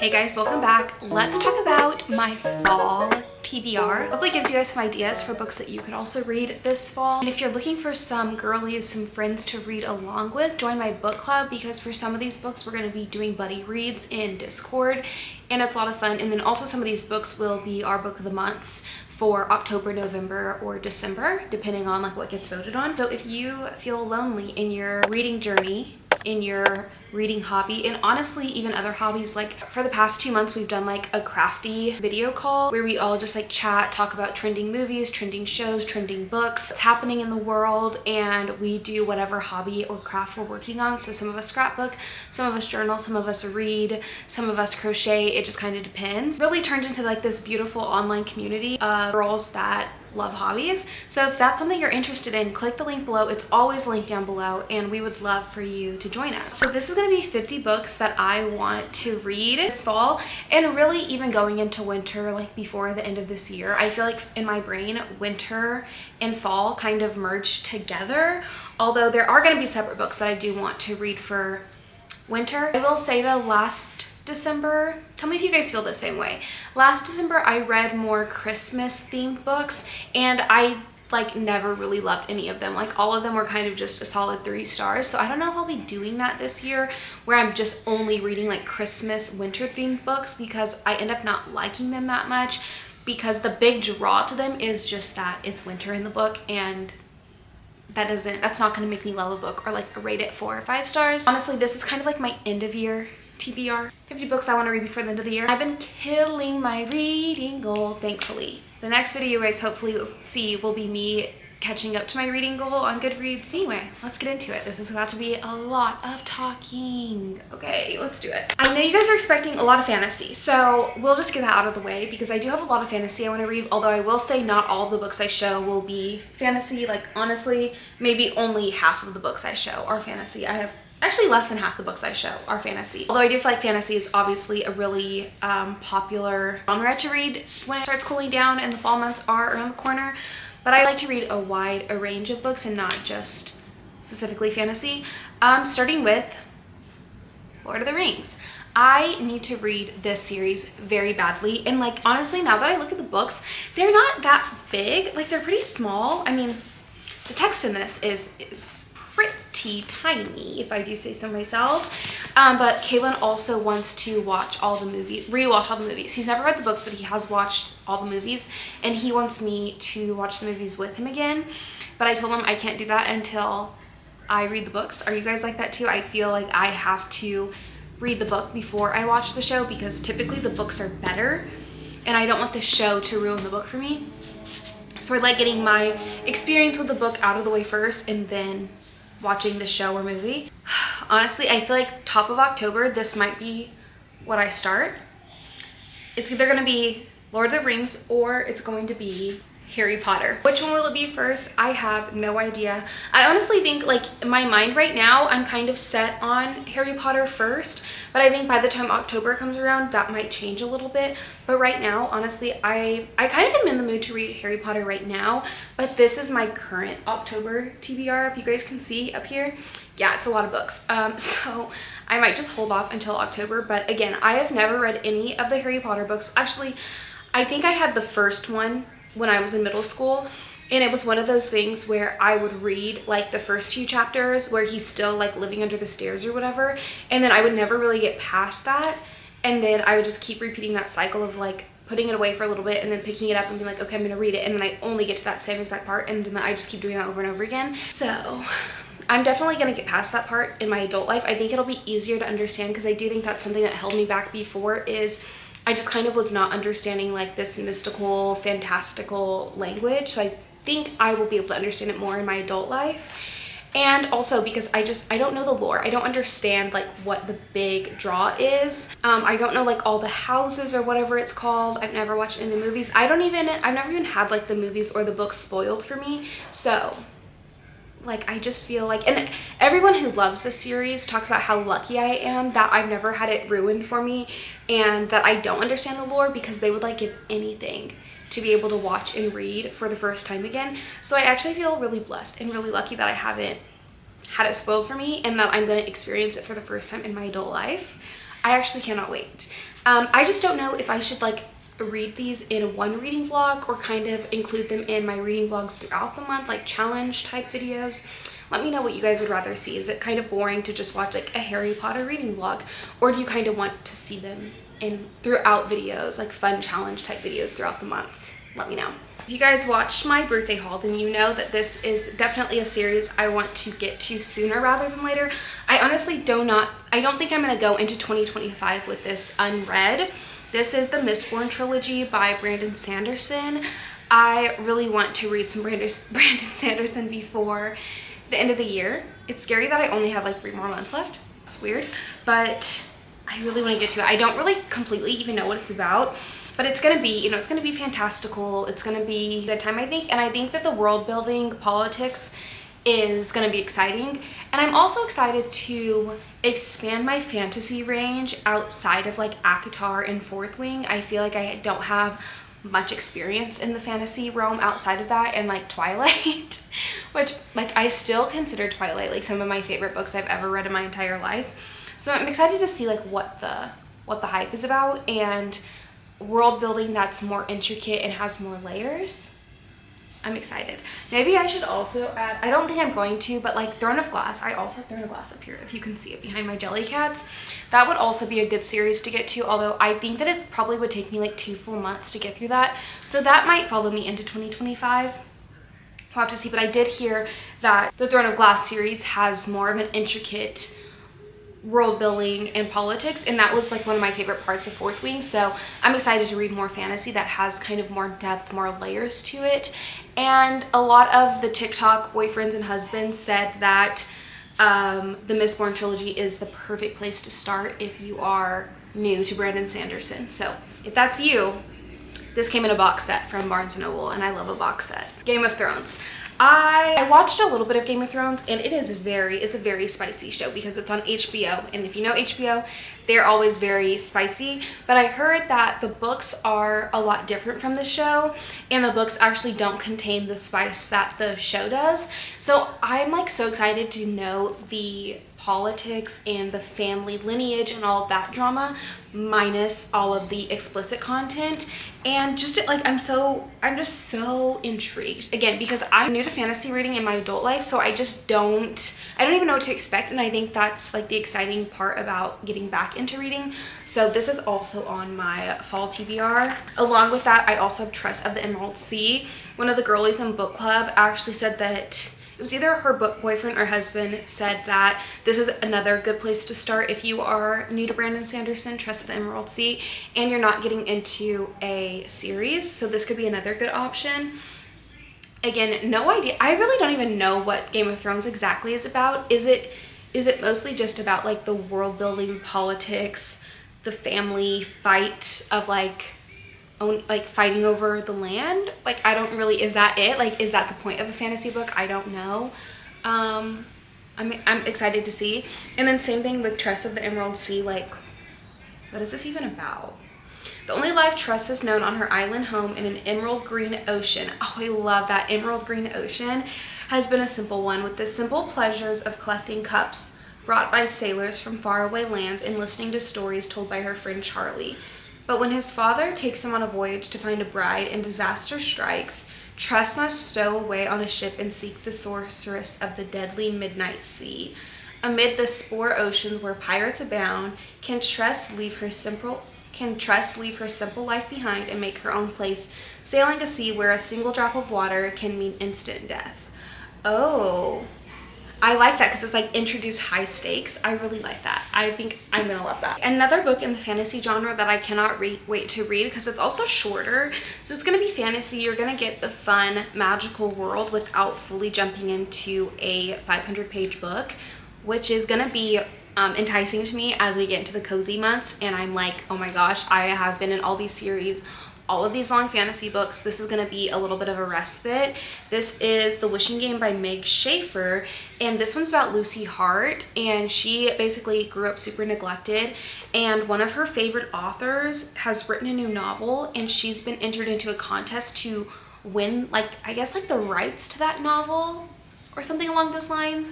Hey guys, welcome back. Let's talk about my fall TBR. Hopefully it gives you guys some ideas for books that you could also read this fall. And if you're looking for some girlies, some friends to read along with, join my book club, because for some of these books we're going to be doing buddy reads in Discord and it's a lot of fun. And then also some of these books will be our book of the months for October, November, or December, depending on like what gets voted on. So if you feel lonely in your reading journey, in your reading hobby, and honestly even other hobbies, like for the past 2 months we've done like a crafty video call where we all just like chat, talk about trending movies, trending shows, trending books, what's happening in the world, and we do whatever hobby or craft we're working on. So some of us scrapbook, some of us journal, some of us read, some of us crochet. It just kind of depends. It really turned into like this beautiful online community of girls that love hobbies. So if that's something you're interested in, click the link below. It's always linked down below and we would love for you to join us. So this is going to be 50 books that I want to read this fall, and really even going into winter, like before the end of this year. I feel like in my brain winter and fall kind of merged together, although there are going to be separate books that I do want to read for winter. I will say though, last December, tell me if you guys feel the same way. Last December I read more Christmas themed books and I like never really loved any of them. Like all of them were kind of just a solid 3 stars. So I don't know if I'll be doing that this year where I'm just only reading like Christmas winter themed books, because I end up not liking them that much, because the big draw to them is just that it's winter in the book, and that's not going to make me love a book or like rate it 4 or 5 stars. Honestly, this is kind of like my end of year TBR. 50 books I want to read before the end of the year. I've been killing my reading goal, thankfully. The next video you guys hopefully will see will be me catching up to my reading goal on Goodreads. Anyway, let's get into it. This is about to be a lot of talking. Okay, let's do it. I know you guys are expecting a lot of fantasy, so we'll just get that out of the way because I do have a lot of fantasy I want to read, although I will say not all the books I show will be fantasy. Like honestly, maybe only half of the books I show are fantasy. I have actually less than half the books I show are fantasy. Although I do feel like fantasy is obviously a really popular genre to read when it starts cooling down and the fall months are around the corner. But I like to read a range of books and not just specifically fantasy. Starting with Lord of the Rings. I need to read this series very badly. And like honestly, now that I look at the books, they're not that big. Like they're pretty small. I mean, the text in this is pretty tiny, if I do say so myself. But Kaylin also wants to watch all the movies, rewatch all the movies. He's never read the books, but he has watched all the movies, and he wants me to watch the movies with him again. But I told him I can't do that until I read the books. Are you guys like that too? I feel like I have to read the book before I watch the show, because typically the books are better, and I don't want the show to ruin the book for me. So I like getting my experience with the book out of the way first, and then watching the show or movie. Honestly, I feel like top of October, this might be what I start. It's either gonna be Lord of the Rings or it's going to be Harry Potter. Which one will it be first? I have no idea. I honestly think like in my mind right now, I'm kind of set on Harry Potter first, but I think by the time October comes around, that might change a little bit. But right now, honestly, I kind of am in the mood to read Harry Potter right now, but this is my current October TBR, if you guys can see up here. Yeah, it's a lot of books. So I might just hold off until October. But again, I have never read any of the Harry Potter books. Actually, I think I had the first one when I was in middle school, and it was one of those things where I would read like the first few chapters where he's still like living under the stairs or whatever, and then I would never really get past that, and then I would just keep repeating that cycle of like putting it away for a little bit and then picking it up and being like, okay, I'm gonna read it, and then I only get to that same exact part, and then I just keep doing that over and over again. So I'm definitely gonna get past that part in my adult life. I think it'll be easier to understand, because I do think that's something that held me back before, is I just kind of was not understanding like this mystical, fantastical language. So I think I will be able to understand it more in my adult life. And also because I don't know the lore. I don't understand like what the big draw is. I don't know like all the houses or whatever it's called. I've never watched any of the movies. I've never even had like the movies or the books spoiled for me. So like I just feel like, and everyone who loves the series talks about how lucky I am that I've never had it ruined for me, and that I don't understand the lore, because they would like give anything to be able to watch and read for the first time again. So I actually feel really blessed and really lucky that I haven't had it spoiled for me, and that I'm going to experience it for the first time in my adult life. I actually cannot wait. I just don't know if I should like read these in one reading vlog or kind of include them in my reading vlogs throughout the month, like challenge type videos. Let me know what you guys would rather see. Is it kind of boring to just watch like a Harry Potter reading vlog, or do you kind of want to see them in throughout videos, like fun challenge type videos throughout the months? Let me know. If you guys watched my birthday haul, then you know that this is definitely a series I want to get to sooner rather than later. I honestly I don't think I'm gonna go into 2025 with this unread. This is the Mistborn trilogy by Brandon Sanderson. I really want to read some Brandon Sanderson before the end of the year. It's scary that I only have like 3 more months left. It's weird, but I really want to get to it. I don't really completely even know what it's about, but it's gonna be, you know, it's gonna be fantastical. It's gonna be a good time, I think. And I think that the world building politics is gonna be exciting. And I'm also excited to expand my fantasy range outside of like ACOTAR and Fourth Wing. I feel like I don't have much experience in the fantasy realm outside of that, and like Twilight, which like I still consider Twilight like some of my favorite books I've ever read in my entire life. So I'm excited to see like what the hype is about, and world building that's more intricate and has more layers. I'm excited. Maybe I should also add, I don't think I'm going to, but like Throne of Glass. I also have Throne of Glass up here, if you can see it behind my jelly cats. That would also be a good series to get to, although I think that it probably would take me like 2 full months to get through that. So that might follow me into 2025. We'll have to see, but I did hear that the Throne of Glass series has more of an intricate world building and politics, and that was like one of my favorite parts of Fourth Wing. So I'm excited to read more fantasy that has kind of more depth, more layers to it. And a lot of the TikTok boyfriends and husbands said that the Mistborn trilogy is the perfect place to start if you are new to Brandon Sanderson. So if that's you, this came in a box set from Barnes & Noble, and I love a box set. Game of Thrones. I watched a little bit of Game of Thrones, and it's a very spicy show because it's on HBO, and if you know HBO, they're always very spicy. But I heard that the books are a lot different from the show, and the books actually don't contain the spice that the show does. So I'm like so excited to know the politics and the family lineage and all of that drama, minus all of the explicit content. And just like I'm just so intrigued, again, because I'm new to fantasy reading in my adult life, so I don't even know what to expect. And I think that's like the exciting part about getting back into reading. So this is also on my fall TBR. Along with that, I also have Trust of the Emerald Sea. One of the girlies in book club actually said that it was either her boyfriend or husband said that this is another good place to start if you are new to Brandon Sanderson, Trust of the Emerald Sea, and you're not getting into a series. So this could be another good option. Again, no idea. I really don't even know what Game of Thrones exactly is about. Is it mostly just about like the world building, politics, the family fight of like fighting over the land? Like, I don't really, is that it? Like, is that the point of a fantasy book? I don't know. I'm excited to see. And then same thing with Trust of the Emerald Sea. Like, what is this even about? The only life Trust has known on her island home in an emerald green ocean. Oh, I love that. Emerald green ocean has been a simple one, with the simple pleasures of collecting cups brought by sailors from faraway lands and listening to stories told by her friend Charlie. But when his father takes him on a voyage to find a bride and disaster strikes, Trust must stow away on a ship and seek the sorceress of the deadly midnight sea. Amid the spore oceans where pirates abound, can Trust leave her simple life behind and make her own place, sailing a sea where a single drop of water can mean instant death. Oh, I like that because it's like introduce high stakes. I really like that. I think I'm gonna love that. Another book in the fantasy genre that I cannot wait to read, because it's also shorter. So it's gonna be fantasy. You're gonna get the fun, magical world without fully jumping into a 500-page book, which is gonna be enticing to me as we get into the cozy months. And I'm like, oh my gosh, I have been in all these series, all of these long fantasy books. This is going to be a little bit of a respite. This is The Wishing Game by Meg Schaefer, and this one's about Lucy Hart, and she basically grew up super neglected, and one of her favorite authors has written a new novel, and she's been entered into a contest to win, like, I guess like the rights to that novel or something along those lines.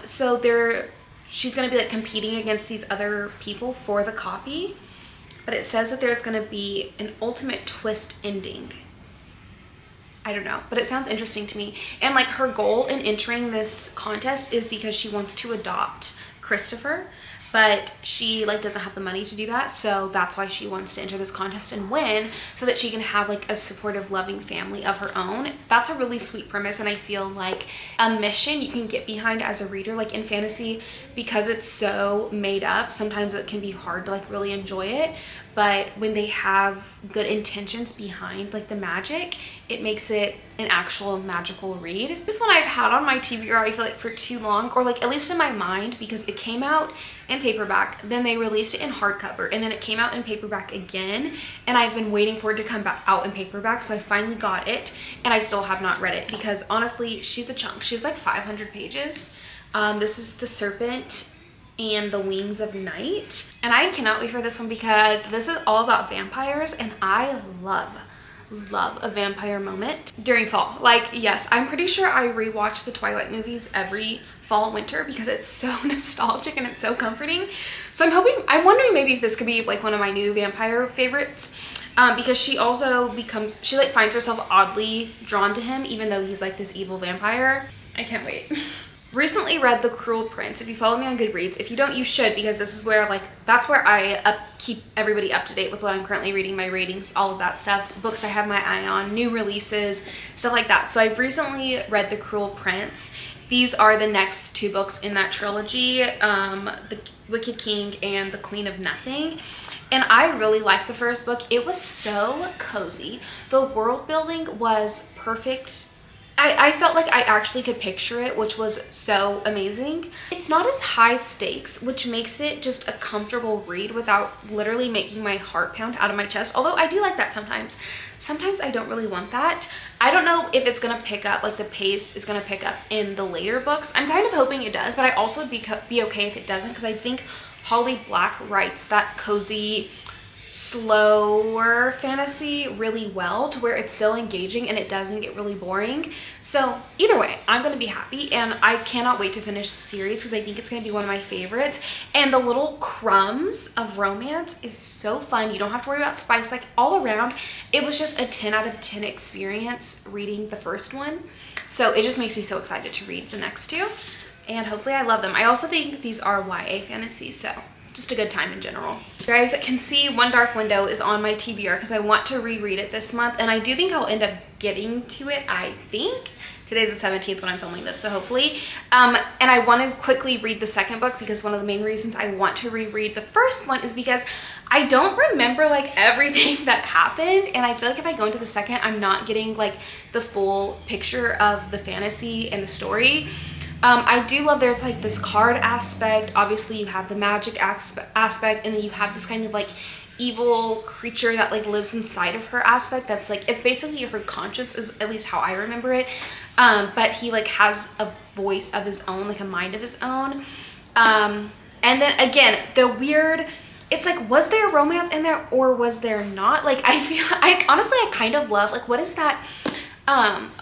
So she's going to be like competing against these other people for the copy. but it says that there's gonna be an ultimate twist ending. I don't know, but it sounds interesting to me. And like her goal in entering this contest is because she wants to adopt Christopher, but she like doesn't have the money to do that, so that's why she wants to enter this contest and win, so that she can have like a supportive, loving family of her own. That's a really sweet premise, and I feel like a mission you can get behind as a reader. Like in fantasy, because it's so made up, sometimes it can be hard to like really enjoy it, but when they have good intentions behind like the magic, it makes it an actual magical read. This one I've had on my TBR, I feel like, for too long, or like at least in my mind, because it came out in paperback, then they released it in hardcover, and then it came out in paperback again, and I've been waiting for it to come back out in paperback, so I finally got it, and I still have not read it, because honestly, she's a chunk. She's like 500 pages. This is The Serpent and the Wings of Night, and I cannot wait for this one because this is all about vampires, and I love a vampire moment during fall. Like, yes, I'm pretty sure I rewatch the Twilight movies every fall, winter, because it's so nostalgic and it's so comforting. So I'm wondering maybe if this could be like one of my new vampire favorites, because she also she like finds herself oddly drawn to him, even though he's like this evil vampire. I can't wait. Recently read The Cruel Prince. If you follow me on Goodreads, if you don't, you should, because this is where that's where I keep everybody up to date with what I'm currently reading, my ratings, all of that stuff, books I have my eye on, new releases, stuff like that. So I've recently read The Cruel Prince. These are the next two books in that trilogy, The Wicked King and The Queen of Nothing. And I really liked the first book. It was so cozy. The world building was perfect. I felt like I actually could picture it, which was so amazing. It's not as high stakes, which makes it just a comfortable read without literally making my heart pound out of my chest. Although I do like that sometimes. Sometimes I don't really want that. I don't know if it's gonna pick up, like the pace is gonna pick up in the later books. I'm kind of hoping it does, but I also would be okay if it doesn't, because I think Holly Black writes that cozy, slower fantasy really well, to where it's still engaging and it doesn't get really boring. So either way, I'm gonna be happy, and I cannot wait to finish the series because I think it's gonna be one of my favorites. And the little crumbs of romance is so fun. You don't have to worry about spice. Like, all around, it was just a 10 out of 10 experience reading the first one. So it just makes me so excited to read the next two, and hopefully I love them. I also think these are YA fantasy, so just a good time in general. You guys can see One Dark Window is on my TBR because I want to reread it this month, and I do think I'll end up getting to it. I think today's the 17th when I'm filming this, so hopefully. And I want to quickly read the second book, because one of the main reasons I want to reread the first one is because I don't remember like everything that happened, and I feel like if I go into the second, I'm not getting like the full picture of the fantasy and the story. I do love there's like this card aspect. Obviously you have the magic aspect, and then you have this kind of like evil creature that like lives inside of her aspect. That's like, it's basically her conscience, is at least how I remember it. But he like has a voice of his own, like a mind of his own. And then again, the weird, it's like, was there romance in there or was there not? Like, I honestly kind of love, like, what is that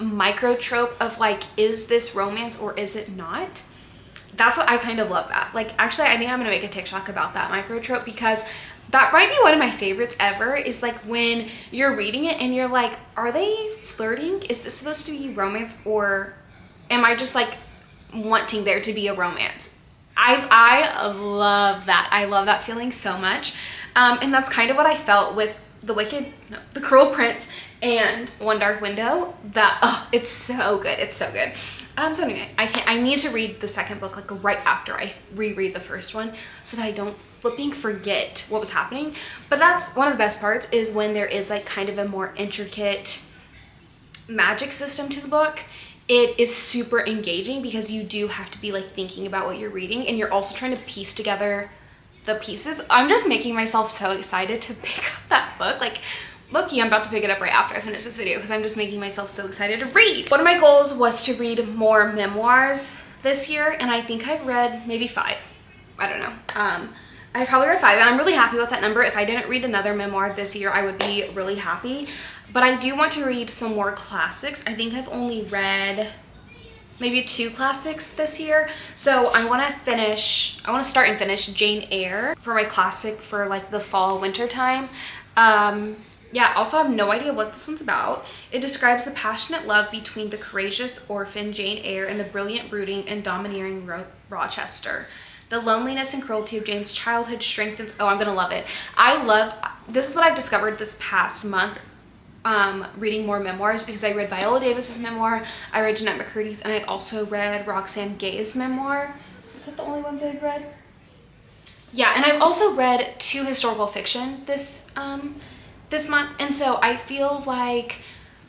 micro trope of like, is this romance or is it not? That's what I kind of love that. Like, actually, I think I'm gonna make a TikTok about that micro trope, because that might be one of my favorites ever, is like when you're reading it and you're like, are they flirting? Is this supposed to be romance, or am I just like wanting there to be a romance? I love that. I love that feeling so much. And that's kind of what I felt with The Cruel Prince and One Dark Window. That, oh, it's so good. It's so good. So anyway, I need to read the second book like right after I reread the first one, so that I don't flipping forget what was happening. But that's one of the best parts, is when there is like kind of a more intricate magic system to the book. It is super engaging, because you do have to be like thinking about what you're reading, and you're also trying to piece together the pieces. I'm just making myself so excited to pick up that book. Like, low-key, I'm about to pick it up right after I finish this video, because I'm just making myself so excited to read. One of my goals was to read more memoirs this year, and I think I've read maybe 5. I don't know. I probably read 5, and I'm really happy with that number. If I didn't read another memoir this year, I would be really happy. But I do want to read some more classics. I think I've only read maybe 2 classics this year. So I want to start and finish Jane Eyre for my classic for like the fall winter time. Yeah, also I have no idea what this one's about. It describes the passionate love between the courageous orphan Jane Eyre and the brilliant, brooding, and domineering Rochester. The loneliness and cruelty of Jane's childhood strengthens... Oh, I'm gonna love it. This is what I've discovered this past month, reading more memoirs, because I read Viola Davis's memoir, I read Jeanette McCurdy's, and I also read Roxane Gay's memoir. Is that the only ones I've read? Yeah, and I've also read 2 historical fiction this month, and so I feel like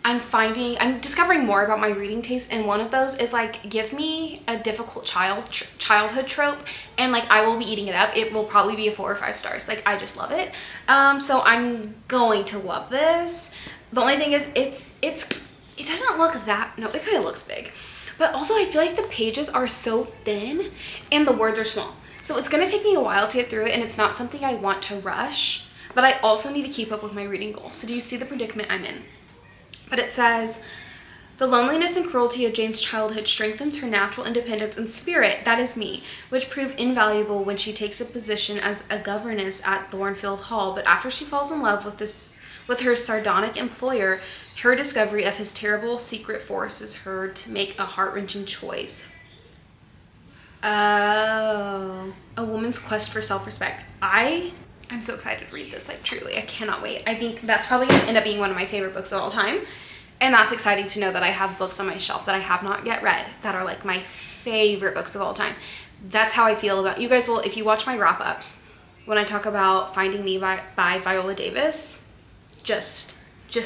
I'm discovering more about my reading taste, and one of those is like, give me a difficult childhood trope and like I will be eating it up. It will probably be a 4 or 5 stars. Like, I just love it. So I'm going to love this. The only thing is it doesn't look that, no, it kind of looks big, but also I feel like the pages are so thin and the words are small. So it's gonna take me a while to get through it, and it's not something I want to rush, but I also need to keep up with my reading goal. So do you see the predicament I'm in? But it says, the loneliness and cruelty of Jane's childhood strengthens her natural independence and spirit, that is me, which prove invaluable when she takes a position as a governess at Thornfield Hall. But after she falls in love with her sardonic employer, her discovery of his terrible secret forces her to make a heart-wrenching choice. Oh, a woman's quest for self-respect. I'm so excited to read this, like truly, I cannot wait. I think that's probably gonna end up being one of my favorite books of all time. And that's exciting to know that I have books on my shelf that I have not yet read that are like my favorite books of all time. That's how I feel about, you guys will, if you watch my wrap-ups, when I talk about Finding Me by Viola Davis, just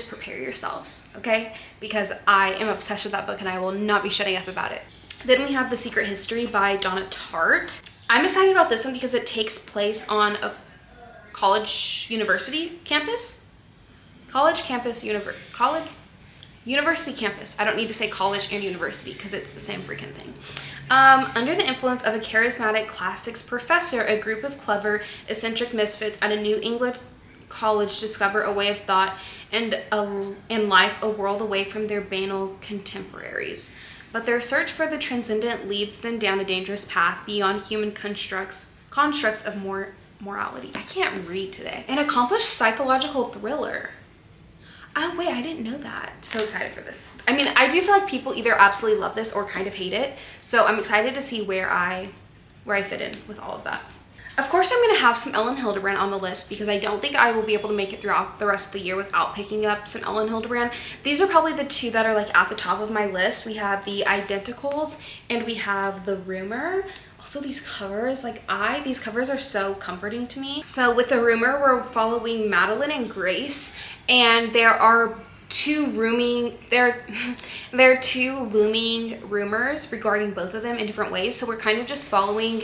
prepare yourselves, okay? Because I am obsessed with that book and I will not be shutting up about it. Then we have The Secret History by Donna Tartt. I'm excited about this one because it takes place on a university campus. University campus. I don't need to say college and university because it's the same freaking thing. Under the influence of a charismatic classics professor, a group of clever, eccentric misfits at a New England college discover a way of thought and in life a world away from their banal contemporaries. But their search for the transcendent leads them down a dangerous path beyond human constructs of morality. I can't read today. An accomplished psychological thriller. Oh wait, I didn't know that. So excited for this. I mean, I do feel like people either absolutely love this or kind of hate it. So I'm excited to see where I fit in with all of that. Of course, I'm gonna have some Ellen Hildebrand on the list because I don't think I will be able to make it throughout the rest of the year without picking up some Ellen Hildebrand. These are probably the 2 that are like at the top of my list. We have The Identicals and we have The Rumor. Also, these covers, these covers are so comforting to me. So with The Rumor, we're following Madeline and Grace, and there are 2 looming rumors regarding both of them in different ways. So we're kind of just following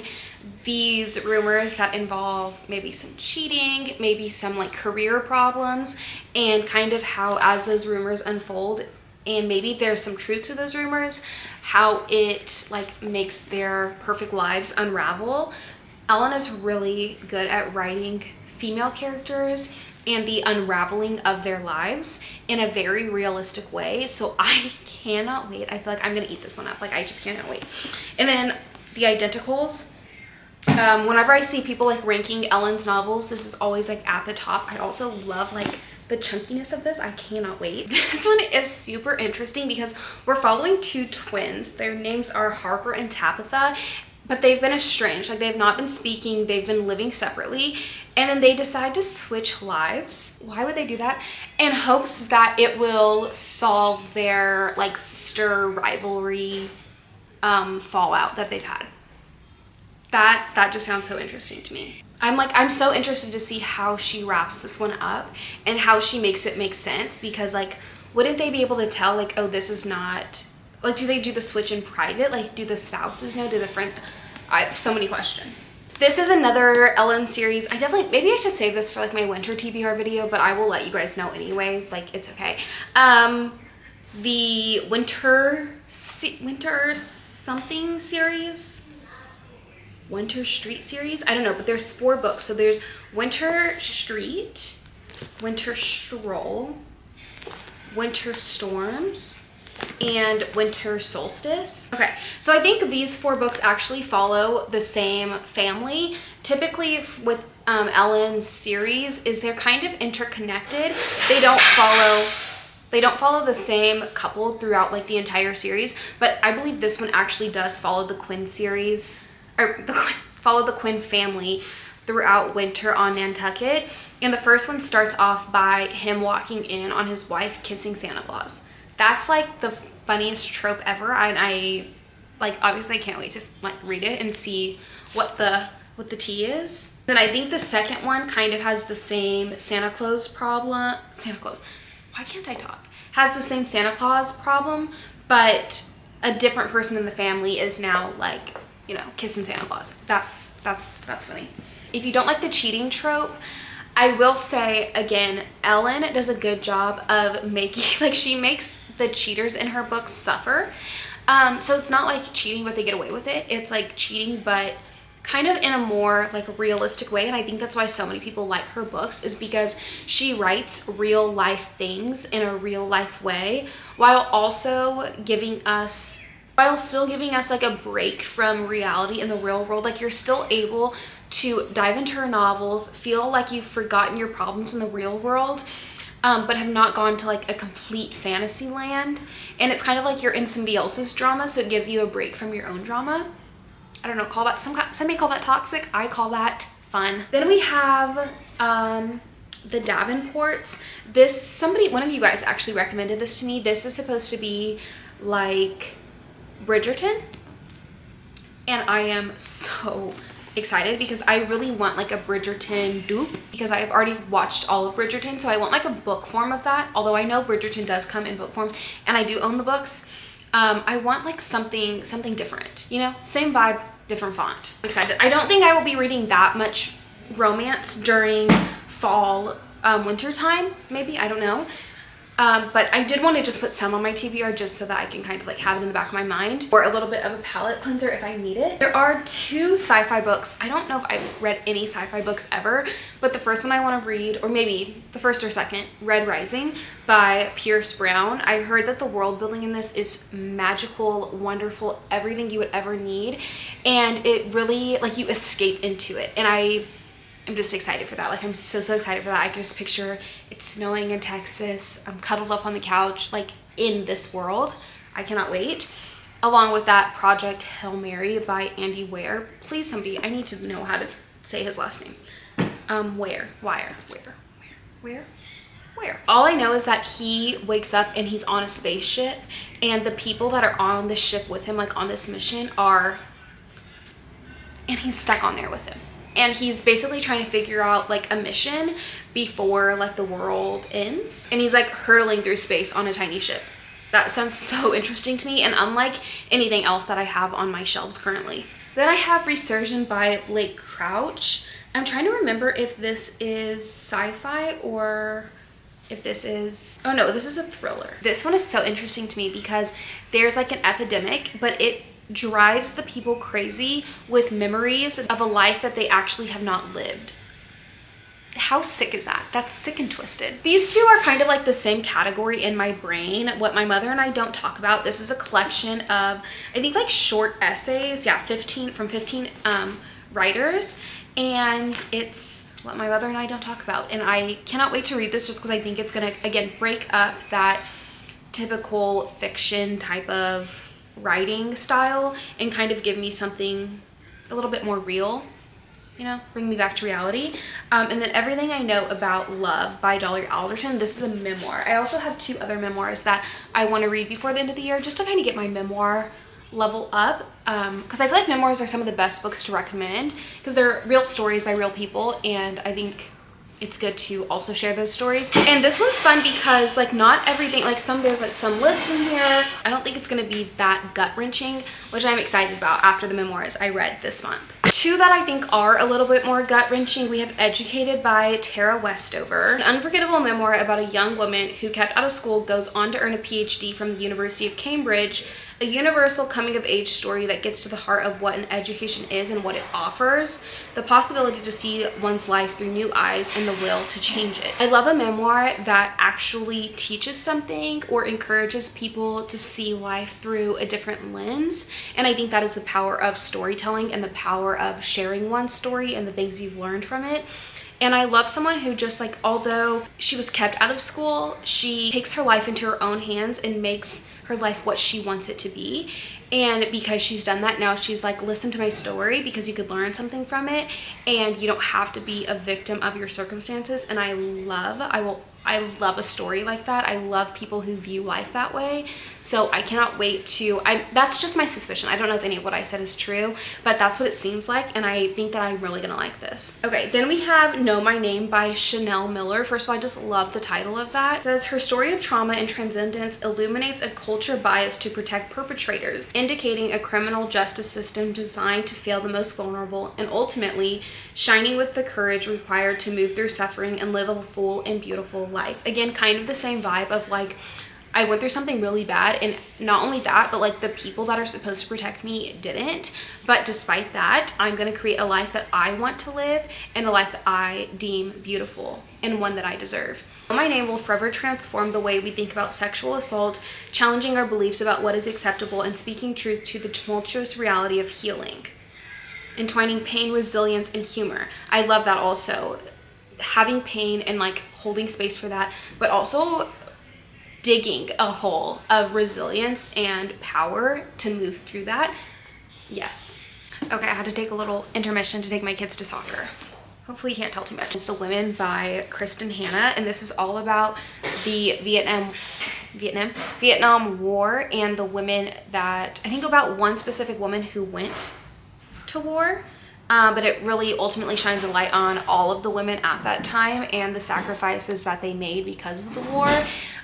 these rumors that involve maybe some cheating, maybe some like career problems, and kind of how as those rumors unfold, and maybe there's some truth to those rumors, how it like makes their perfect lives unravel. Ellen is really good at writing female characters and the unraveling of their lives in a very realistic way. So I cannot wait. I feel like I'm gonna eat this one up. Like, I just cannot wait. And then The Identicals. Whenever I see people like ranking Ellen's novels, this is always like at the top. I also love like the chunkiness of this. I cannot wait. This one is super interesting because we're following 2 twins. Their names are Harper and Tabitha, but they've been estranged. Like, they've not been speaking, they've been living separately, and then they decide to switch lives. Why would they do that? In hopes that it will solve their like sister rivalry fallout that they've had. That just sounds so interesting to me. I'm so interested to see how she wraps this one up and how she makes it make sense, because like, wouldn't they be able to tell like, oh, this is not, like, do they do the switch in private? Like, do the spouses know? Do the friends? I have so many questions. This is another Ellen series. Maybe I should save this for like my winter TBR video, but I will let you guys know anyway. Like, it's okay. The winter something series. Winter Street series, I don't know, but there's 4 books. So there's Winter Street, Winter Stroll, Winter Storms, and Winter Solstice. Okay, so I think these 4 books actually follow the same family. Typically with Ellen's series is they're kind of interconnected. They don't follow the same couple throughout like the entire series, but I believe this one actually does follow the Quinn series, or follow the Quinn family throughout winter on Nantucket. And the first one starts off by him walking in on his wife kissing Santa Claus. That's like the funniest trope ever, and I like obviously I can't wait to like read it and see what the tea is. Then I think the second one kind of has the same Santa Claus problem. Why can't I talk? Has the same Santa Claus problem, but a different person in the family is now like, you know, kissing Santa Claus. That's funny. If you don't like the cheating trope, I will say again, Ellen does a good job of making, like, she makes the cheaters in her books suffer. So it's not like cheating but they get away with it. It's like cheating but kind of in a more like realistic way, and I think that's why so many people like her books, is because she writes real life things in a real life way while still giving us like a break from reality in the real world. Like, you're still able to dive into her novels, feel like you've forgotten your problems in the real world, but have not gone to like a complete fantasy land, and it's kind of like you're in somebody else's drama, so it gives you a break from your own drama. I don't know, some may call that toxic. I call that fun. Then we have the Davenports. One of you guys actually recommended this to me. This is supposed to be like Bridgerton, and I am so excited because I really want like a Bridgerton dupe, because I've already watched all of Bridgerton, so I want like a book form of that. Although I know Bridgerton does come in book form and I do own the books. I want like something different, you know, same vibe, different font. I'm excited. I don't think I will be reading that much romance during fall, winter time, maybe, I don't know. But I did want to just put some on my TBR just so that I can kind of like have it in the back of my mind, or a little bit of a palette cleanser if I need it. There are 2 sci-fi books. I don't know if I've read any sci-fi books ever, but the first one I want to read, or maybe the first or second, Red Rising by Pierce Brown. I heard that the world building in this is magical, wonderful, everything you would ever need, and it really, like, you escape into it, and I'm just excited for that. Like, I'm so excited for that. I can just picture it snowing in Texas. I'm cuddled up on the couch, like, in this world. I cannot wait. Along with that, Project Hail Mary by Andy Weir. Please, somebody, I need to know how to say his last name. Where? All I know is that he wakes up and he's on a spaceship, and the people that are on the ship with him, like on this mission, and he's stuck on there with him. And he's basically trying to figure out like a mission before like the world ends. And he's like hurtling through space on a tiny ship. That sounds so interesting to me, and unlike anything else that I have on my shelves currently. Then I have Resurgent by Blake Crouch. I'm trying to remember if this is sci-fi or if this is, oh no, this is a thriller. This one is so interesting to me because there's like an epidemic, but it drives the people crazy with memories of a life that they actually have not lived. How sick is that? That's sick and twisted. These 2 are kind of like the same category in my brain. What My Mother and I Don't Talk About. This is a collection of, I think, like short essays. Yeah, 15 writers. And it's What My Mother and I Don't Talk About. And I cannot wait to read this just because I think it's gonna, again, break up that typical fiction type of writing style and kind of give me something a little bit more real, you know, bring me back to reality. And then Everything I Know About Love by Dolly Alderton. This is a memoir. I also have 2 other memoirs that I want to read before the end of the year just to kind of get my memoir level up, because I feel like memoirs are some of the best books to recommend because they're real stories by real people, and I think it's good to also share those stories. And this one's fun because like not everything, like there's like some lists in here. I don't think it's gonna be that gut-wrenching, which I'm excited about after the memoirs I read this month. 2 that I think are a little bit more gut-wrenching. We have Educated by Tara Westover, an unforgettable memoir about a young woman who kept out of school, goes on to earn a PhD from the University of Cambridge, A universal coming-of-age story that gets to the heart of what an education is and what it offers, the possibility to see one's life through new eyes and the will to change it. I love a memoir that actually teaches something or encourages people to see life through a different lens, and I think that is the power of storytelling and the power of sharing one's story and the things you've learned from it. And I love someone who just like, although she was kept out of school, she takes her life into her own hands and makes her life what she wants it to be. And because she's done that, now she's like, listen to my story because you could learn something from it and you don't have to be a victim of your circumstances. And I love a story like that. I love people who view life that way. So I cannot wait to, that's just my suspicion. I don't know if any of what I said is true, but that's what it seems like. And I think that I'm really gonna like this. Okay, then we have Know My Name by Chanel Miller. First of all, I just love the title of that. It says, her story of trauma and transcendence illuminates a culture bias to protect perpetrators, indicating a criminal justice system designed to fail the most vulnerable and ultimately shining with the courage required to move through suffering and live a full and beautiful life. Again, kind of the same vibe of like, I went through something really bad, and not only that, but like the people that are supposed to protect me didn't. But despite that, I'm gonna create a life that I want to live and a life that I deem beautiful and one that I deserve. My Name will forever transform the way we think about sexual assault, challenging our beliefs about what is acceptable and speaking truth to the tumultuous reality of healing. Entwining pain, resilience, and humor. I love that also. Having pain and like holding space for that, but also digging a hole of resilience and power to move through that. Yes. Okay, I had to take a little intermission to take my kids to soccer. Hopefully you can't tell too much. It's The Women by Kristen Hanna, and this is all about the Vietnam War and the women that, I think about one specific woman who went to war. But it really ultimately shines a light on all of the women at that time and the sacrifices that they made because of the war.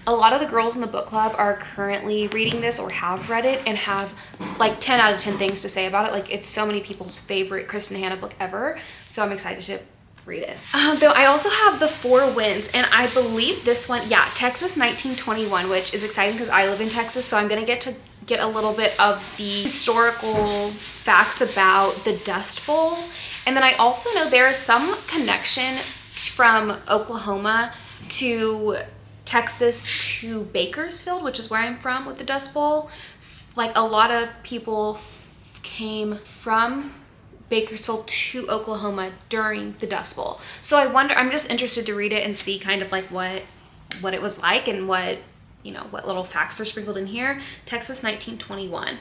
A lot of the girls in the book club are currently reading this or have read it and have like 10 out of 10 things to say about it. Like, it's so many people's favorite Kristen Hanna book ever. So I'm excited to read it. Though I also have The Four Winds, and I believe this one, yeah, Texas 1921, which is exciting because I live in Texas. So I'm going to get a little bit of the historical facts about the Dust Bowl. And then I also know there is some connection from Oklahoma to Texas to Bakersfield, which is where I'm from, with the Dust Bowl. Like, a lot of people came from Bakersfield to Oklahoma during the Dust Bowl. So I wonder, I'm just interested to read it and see kind of like what it was like and what, you know, what little facts are sprinkled in here. Texas 1921.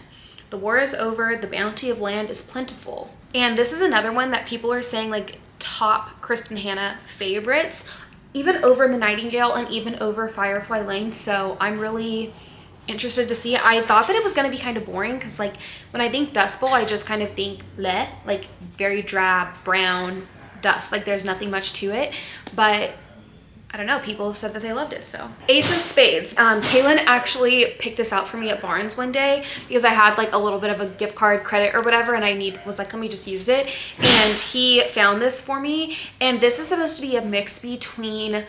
The war is over, the bounty of land is plentiful. And this is another one that people are saying like top Kristen Hanna favorites, even over The Nightingale and even over Firefly Lane. So I'm really interested to see it. I thought that it was going to be kind of boring because like when I think Dust Bowl, I just kind of think bleh, like very drab, brown dust. Like there's nothing much to it, but I don't know, people have said that they loved it. So Ace of Spades. Kaylin actually picked this out for me at Barnes one day because I had like a little bit of a gift card credit or whatever, and I was like, let me just use it. And he found this for me, and this is supposed to be a mix between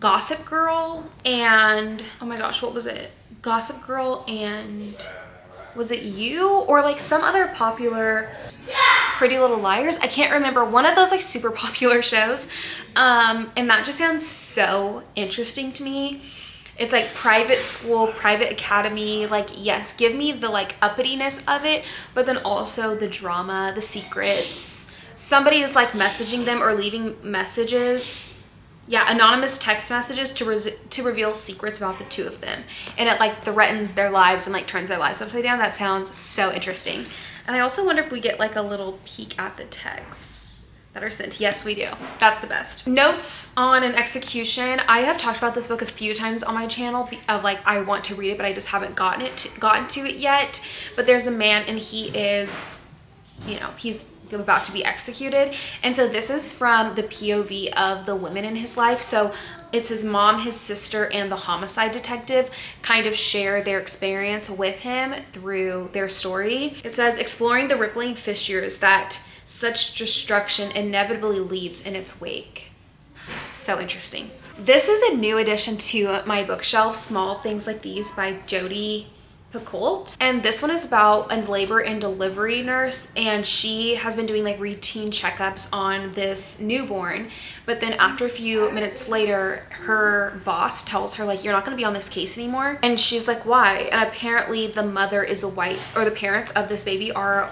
Gossip Girl and, oh my gosh, what was it? Gossip Girl and, was it You? Or like some other popular Pretty Little Liars. I can't remember, one of those like super popular shows. And that just sounds so interesting to me. It's like private school, private academy. Like, yes, give me the like uppityness of it, but then also the drama, the secrets. Somebody is like messaging them or leaving messages. Yeah, anonymous text messages to reveal secrets about the two of them. And it like threatens their lives and like turns their lives upside down. That sounds so interesting. And I also wonder if we get like a little peek at the texts that are sent. Yes, we do. That's the best. Notes on an Execution. I have talked about this book a few times on my channel of like, I want to read it, but I just haven't gotten to it yet. But there's a man and he is, you know, he's about to be executed, and so this is from the POV of the women in his life. So it's his mom, his sister, and the homicide detective kind of share their experience with him through their story. It says, exploring the rippling fissures that such destruction inevitably leaves in its wake. So interesting. This is a new addition to my bookshelf, Small Things Like These by Jodi Picoult. And this one is about a labor and delivery nurse, and she has been doing like routine checkups on this newborn, but then after a few minutes later her boss tells her like, you're not going to be on this case anymore. And she's like, why? And apparently the mother is a white, or the parents of this baby are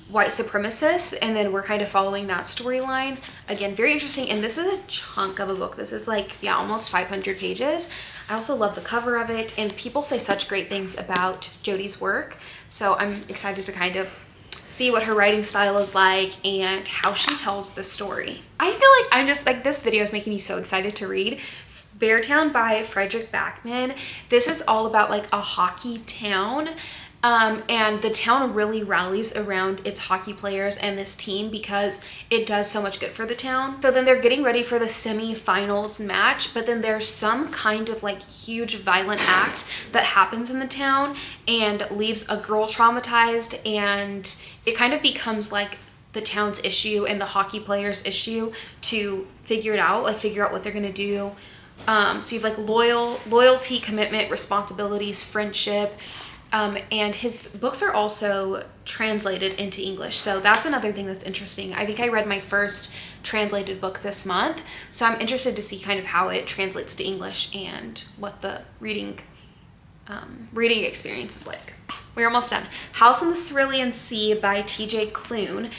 white supremacists, and then we're kind of following that storyline. Again, very interesting, and this is a chunk of a book. This is like, yeah, almost 500 pages. I also love the cover of it, and people say such great things about Jodi's work, so I'm excited to kind of see what her writing style is like and how she tells the story. I feel like I'm just like, this video is making me so excited to read. Beartown by Frederick Backman. This is all about like a hockey town. And the town really rallies around its hockey players and this team because it does so much good for the town. So then they're getting ready for the semi-finals match, but then there's some kind of like huge violent act that happens in the town and leaves a girl traumatized, and it kind of becomes like the town's issue and the hockey players' issue to figure it out, like figure out what they're gonna do. So you have like loyalty, commitment, responsibilities, friendship. And his books are also translated into English. So that's another thing that's interesting. I think I read my first translated book this month. So I'm interested to see kind of how it translates to English and what the reading experience is like. We're almost done. House on the Cerulean Sea by TJ Klune.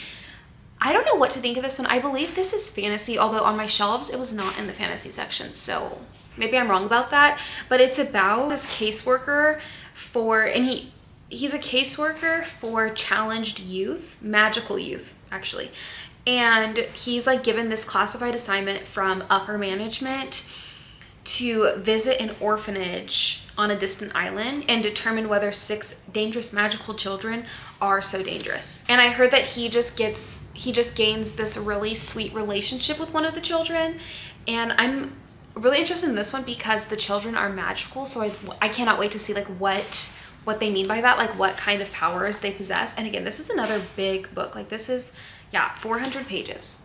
I don't know what to think of this one. I believe this is fantasy, although on my shelves it was not in the fantasy section. So maybe I'm wrong about that. But it's about this caseworker he's a caseworker for challenged youth, magical youth actually, and he's like given this classified assignment from upper management to visit an orphanage on a distant island and determine whether 6 dangerous magical children are so dangerous. And I heard that he just gains this really sweet relationship with one of the children, and I'm really interested in this one because the children are magical, so I cannot wait to see like what they mean by that, like what kind of powers they possess. And again, this is another big book. Like this is, yeah, 400 pages,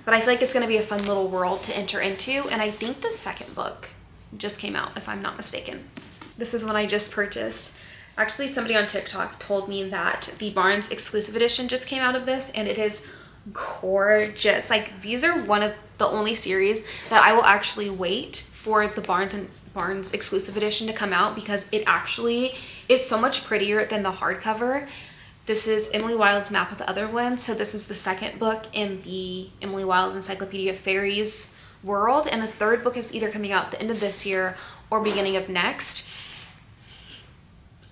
but I feel like it's going to be a fun little world to enter into. And I think the second book just came out, if I'm not mistaken. This is one I just purchased. Actually, somebody on TikTok told me that the Barnes exclusive edition just came out of this, and it is gorgeous. Like these are one of the only series that I will actually wait for the Barnes exclusive edition to come out, because it actually is so much prettier than the hardcover. This is Emily Wilde's Map of the Otherland, so this is the second book in the Emily Wilde's Encyclopedia of Fairies world, and the third book is either coming out at the end of this year or beginning of next.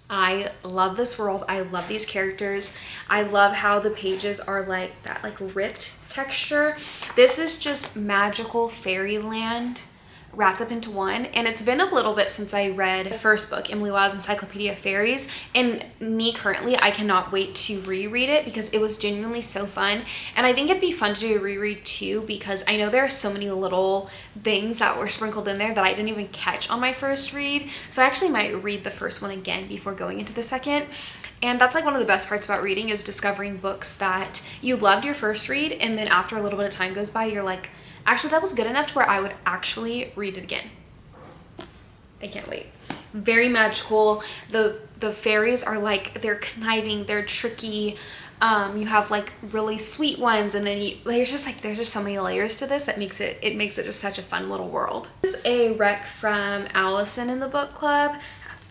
I love this world. I love these characters. I love how the pages are like that, like ripped texture. This is just magical fairyland wrapped up into one. And it's been a little bit since I read the first book, Emily Wilde's Encyclopedia of Fairies, and me currently, I cannot wait to reread it because it was genuinely so fun. And I think it'd be fun to do a reread too, because I know there are so many little things that were sprinkled in there that I didn't even catch on my first read. So I actually might read the first one again before going into the second. And that's like one of the best parts about reading, is discovering books that you loved your first read, and then after a little bit of time goes by, you're like, actually that was good enough to where I would actually read it again. I can't wait. Very magical. The fairies are like, they're conniving, they're tricky. You have like really sweet ones, and then there's just so many layers to this that makes it just such a fun little world. This is a rec from Allison in the book club,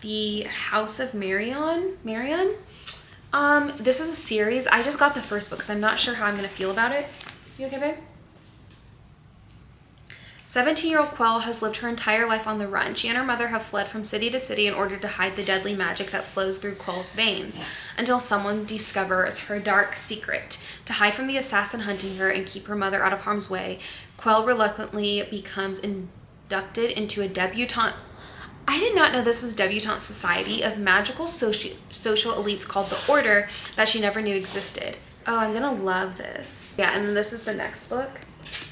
The House of Marion. This is a series. I just got the first book, so I'm not sure how I'm gonna feel about it. You okay, babe? 17-year-old Quell has lived her entire life on the run. She and her mother have fled from city to city in order to hide the deadly magic that flows through Quell's veins, until someone discovers her dark secret. To hide from the assassin hunting her and keep her mother out of harm's way, Quell reluctantly becomes inducted into a debutante. I did not know this was Debutante Society of magical social elites called the Order that she never knew existed. Oh, I'm gonna love this. Yeah, and then this is the next book.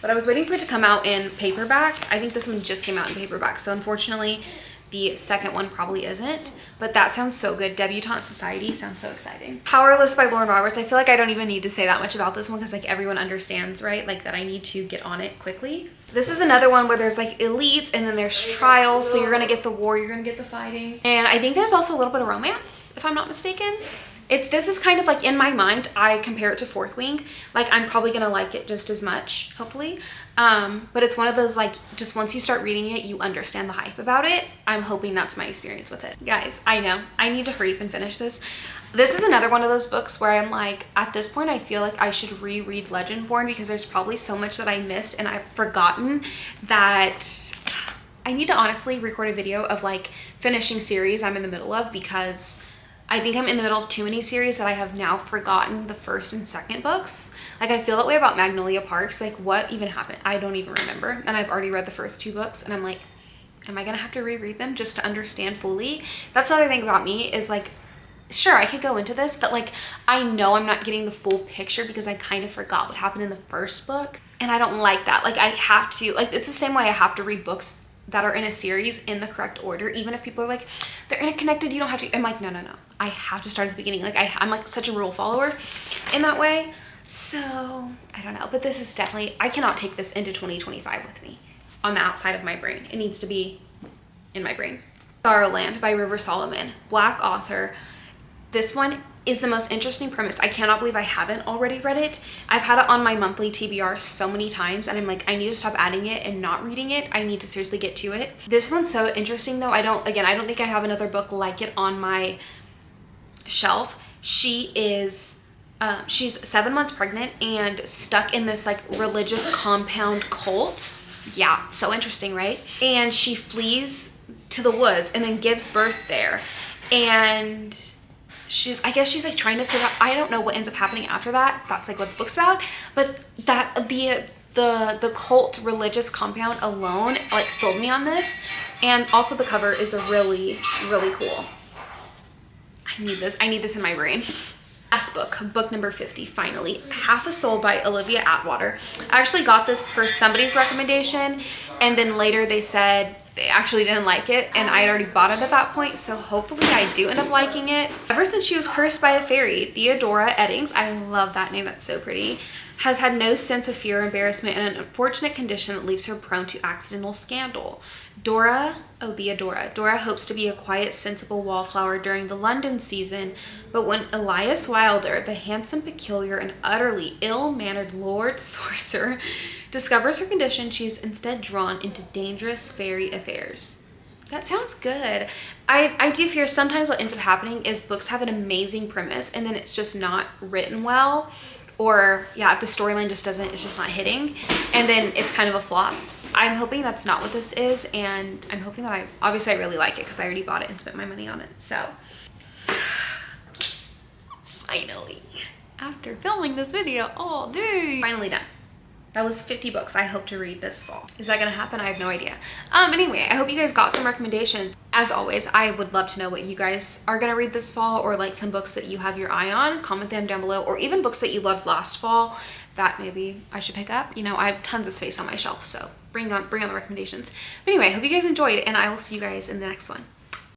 But I was waiting for it to come out in paperback. I think this one just came out in paperback, so unfortunately The second one probably isn't, but that sounds so good. Debutante Society sounds so exciting. Powerless by Lauren Roberts. I feel like I don't even need to say that much about this one because like everyone understands, right? Like that I need to get on it quickly. This is another one where there's like elites and then there's trials. So you're gonna get the war, you're gonna get the fighting. And I think there's also a little bit of romance, if I'm not mistaken. This is kind of like, in my mind, I compare it to Fourth Wing. Like I'm probably gonna like it just as much, hopefully. But it's one of those like, just once you start reading it, you understand the hype about it. I'm hoping that's my experience with it. Guys, I know, I need to hurry up and finish this. This is another one of those books where I'm like, at this point, I feel like I should reread Legendborn because there's probably so much that I missed and I've forgotten that I need to honestly record a video of like finishing series I'm in the middle of, because I think I'm in the middle of too many series that I have now forgotten the first and second books. Like I feel that way about Magnolia Parks. Like what even happened? I don't even remember. And I've already read the first 2 books and I'm like, am I gonna have to reread them just to understand fully? That's the other thing about me is like, sure, I could go into this, but like, I know I'm not getting the full picture because I kind of forgot what happened in the first book. And I don't like that. Like I have to, like, it's the same way I have to read books that are in a series in the correct order. Even if people are like, they're interconnected, you don't have to. I'm like, no. I have to start at the beginning. Like I'm like such a rule follower in that way. So I don't know, but this is definitely, I cannot take this into 2025 with me on the outside of my brain. It needs to be in my brain. Sorrowland by River Solomon, Black author. This one is the most interesting premise. I cannot believe I haven't already read it. I've had it on my monthly TBR so many times and I'm like, I need to stop adding it and not reading it. I need to seriously get to it. This one's so interesting though. I don't think I have another book like it on my shelf. She's 7 months pregnant and stuck in this like religious compound cult. Yeah, so interesting, right? And she flees to the woods and then gives birth there. And I guess she's like trying to survive. I don't know what ends up happening after that. That's like what the book's about. But that the cult religious compound alone like sold me on this. And also the cover is a really, really cool. I need this in my brain. Last book number 50, finally. Half a Soul by Olivia Atwater. I actually got this per somebody's recommendation, and then later they said they actually didn't like it, and I had already bought it at that point, so hopefully I do end up liking it. Ever since she was cursed by a fairy, Theodora Eddings, I love that name, that's so pretty, has had no sense of fear or embarrassment in an unfortunate condition that leaves her prone to accidental scandal. Dora hopes to be a quiet, sensible wallflower during the London season, but when Elias Wilder, the handsome, peculiar, and utterly ill-mannered Lord Sorcerer, discovers her condition, she's instead drawn into dangerous fairy affairs. That sounds good. I do fear sometimes what ends up happening is books have an amazing premise and then it's just not written well, or yeah, the storyline just it's just not hitting, and then it's kind of a flop. I'm hoping that's not what this is, and I'm hoping that obviously I really like it because I already bought it and spent my money on it. So finally, after filming this video all day, finally done. That was 50 books I hope to read this fall. Is that gonna happen? I have no idea. Anyway, I hope you guys got some recommendations. As always, I would love to know what you guys are gonna read this fall, or like some books that you have your eye on. Comment them down below, or even books that you loved last fall that maybe I should pick up. You know, I have tons of space on my shelf, so bring on the recommendations. But anyway, I hope you guys enjoyed, and I will see you guys in the next one.